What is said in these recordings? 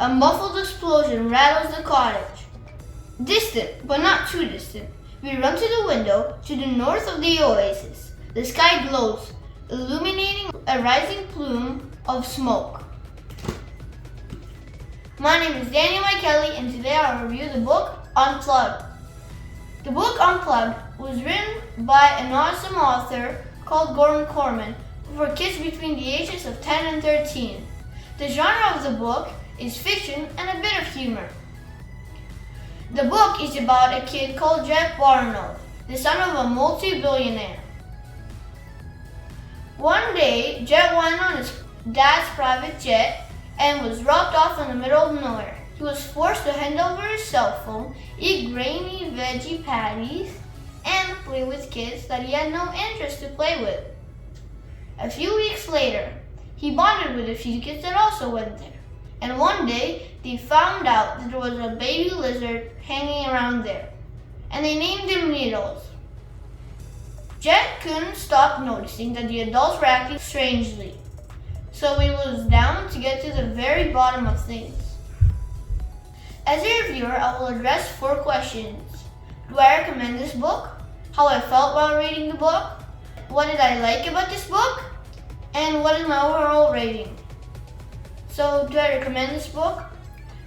A muffled explosion rattles the cottage. Distant, but not too distant, we run to the window to the north of the oasis. The sky glows, illuminating a rising plume of smoke. My name is Daniel Kelly, and today I'll review the book Unplugged. The book Unplugged was written by an awesome author called Gordon Corman for kids between the ages of 10 and 13. The genre of the book is fiction and a bit of humor. The book is about a kid called Jet Barnold, the son of a multi-billionaire. One day, Jet went on his dad's private jet and was dropped off in the middle of nowhere. He was forced to hand over his cell phone, eat grainy veggie patties, and play with kids that he had no interest to play with. A few weeks later, he bonded with a few kids that also went there. And one day, they found out that there was a baby lizard hanging around there, and they named him Needles. Jet couldn't stop noticing that the adults were acting strangely, so he was down to get to the very bottom of things. As a reviewer, I will address 4 questions. Do I recommend this book? How I felt while reading the book? What did I like about this book? And what is my overall rating? So, do I recommend this book?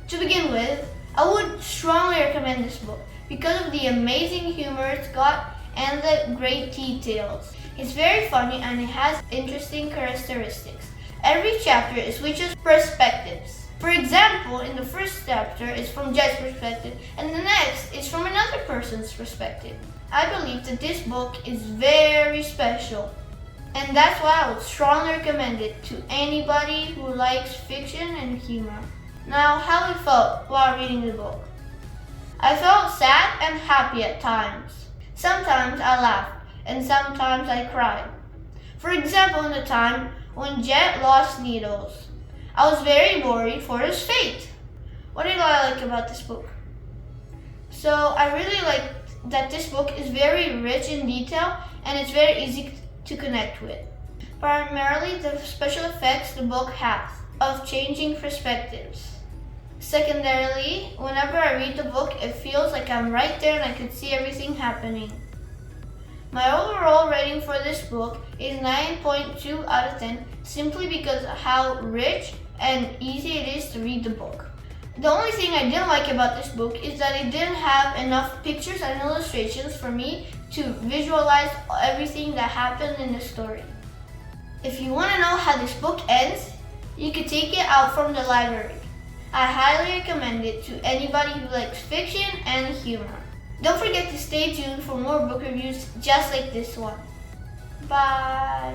To begin with, I would strongly recommend this book because of the amazing humor it's got and the great details. It's very funny and it has interesting characteristics. Every chapter switches perspectives. For example, in the first chapter it's from Jet's perspective and the next is from another person's perspective. I believe that this book is very special, and that's why I would strongly recommend it to anybody who likes fiction and humor. Now, how I felt while reading the book. I felt sad and happy at times. Sometimes I laughed, and sometimes I cried. For example, in the time when Jet lost Needles, I was very worried for his fate. What did I like about this book? So, I really like that this book is very rich in detail and it's very easy to connect with. Primarily, the special effects the book has of changing perspectives. Secondarily, whenever I read the book, it feels like I'm right there and I could see everything happening. My overall rating for this book is 9.2 out of 10, simply because of how rich and easy it is to read the book. The only thing I didn't like about this book is that it didn't have enough pictures and illustrations for me to visualize everything that happened in the story. If you want to know how this book ends, you can take it out from the library. I highly recommend it to anybody who likes fiction and humor. Don't forget to stay tuned for more book reviews just like this one. Bye!